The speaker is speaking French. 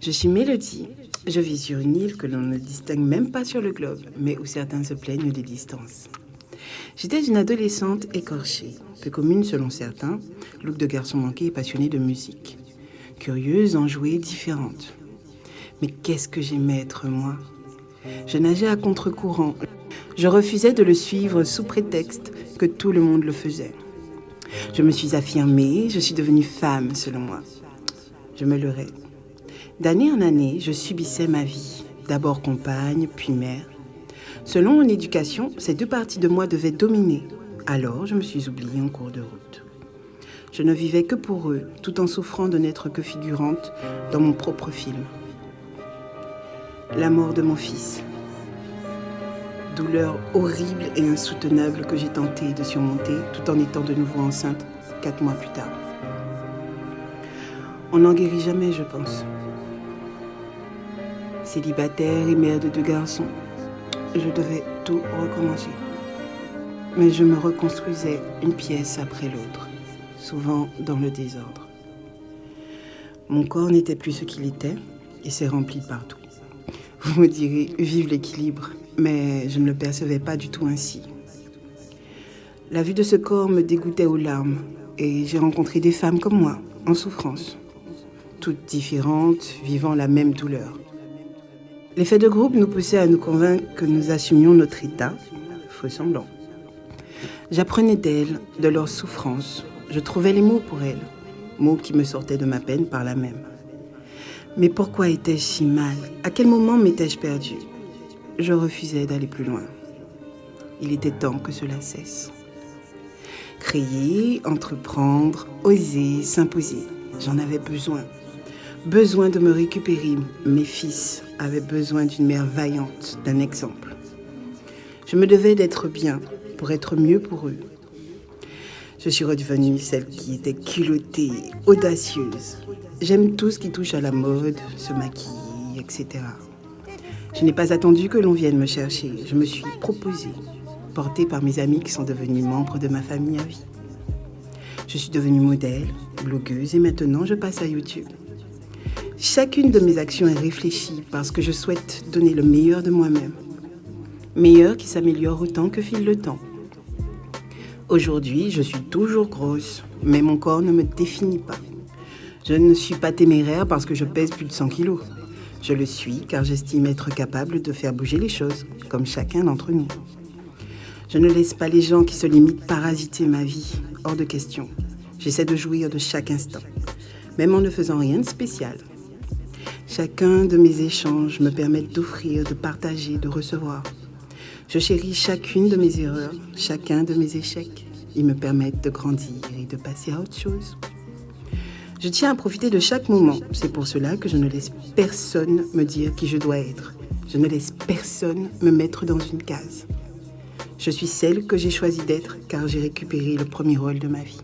Je suis Mélodie. Je vis sur une île que l'on ne distingue même pas sur le globe, mais où certains se plaignent des distances. J'étais une adolescente écorchée, peu commune selon certains, look de garçon manqué et passionnée de musique. Curieuse, enjouée, différente. Mais qu'est-ce que j'aimais être moi? Je nageais à contre-courant. Je refusais de le suivre sous prétexte que tout le monde le faisait. Je me suis affirmée, je suis devenue femme selon moi. Je me leurrais. D'année en année, je subissais ma vie, d'abord compagne, puis mère. Selon mon éducation, ces deux parties de moi devaient dominer. Alors, je me suis oubliée en cours de route. Je ne vivais que pour eux, tout en souffrant de n'être que figurante dans mon propre film. La mort de mon fils. Douleur horrible et insoutenable que j'ai tenté de surmonter tout en étant de nouveau enceinte 4 mois plus tard. On n'en guérit jamais, je pense. Célibataire et mère de 2 garçons, je devais tout recommencer. Mais je me reconstruisais une pièce après l'autre, souvent dans le désordre. Mon corps n'était plus ce qu'il était et s'est rempli de partout. Vous me direz, vive l'équilibre, mais je ne le percevais pas du tout ainsi. La vue de ce corps me dégoûtait aux larmes et j'ai rencontré des femmes comme moi, en souffrance, toutes différentes, vivant la même douleur. L'effet de groupe nous poussait à nous convaincre que nous assumions notre état, faux semblant. J'apprenais d'elles, de leurs souffrances. Je trouvais les mots pour elles, mots qui me sortaient de ma peine par là même. Mais pourquoi étais-je si mal? À quel moment m'étais-je perdue? Je refusais d'aller plus loin. Il était temps que cela cesse. Créer, entreprendre, oser, s'imposer. J'en avais besoin. Besoin de me récupérer. Mes fils avaient besoin d'une mère vaillante, d'un exemple. Je me devais d'être bien pour être mieux pour eux. Je suis redevenue celle qui était culottée, audacieuse. J'aime tout ce qui touche à la mode, se maquiller, etc. Je n'ai pas attendu que l'on vienne me chercher. Je me suis proposée, portée par mes amis qui sont devenus membres de ma famille à vie. Je suis devenue modèle, blogueuse et maintenant je passe à YouTube. Chacune de mes actions est réfléchie parce que je souhaite donner le meilleur de moi-même. Meilleur qui s'améliore autant que file le temps. Aujourd'hui, je suis toujours grosse, mais mon corps ne me définit pas. Je ne suis pas téméraire parce que je pèse plus de 100 kilos. Je le suis car j'estime être capable de faire bouger les choses, comme chacun d'entre nous. Je ne laisse pas les gens qui se limitent parasiter ma vie, hors de question. J'essaie de jouir de chaque instant, même en ne faisant rien de spécial. Chacun de mes échanges me permet d'offrir, de partager, de recevoir. Je chéris chacune de mes erreurs, chacun de mes échecs. Ils me permettent de grandir et de passer à autre chose. Je tiens à profiter de chaque moment. C'est pour cela que je ne laisse personne me dire qui je dois être. Je ne laisse personne me mettre dans une case. Je suis celle que j'ai choisi d'être car j'ai récupéré le premier rôle de ma vie.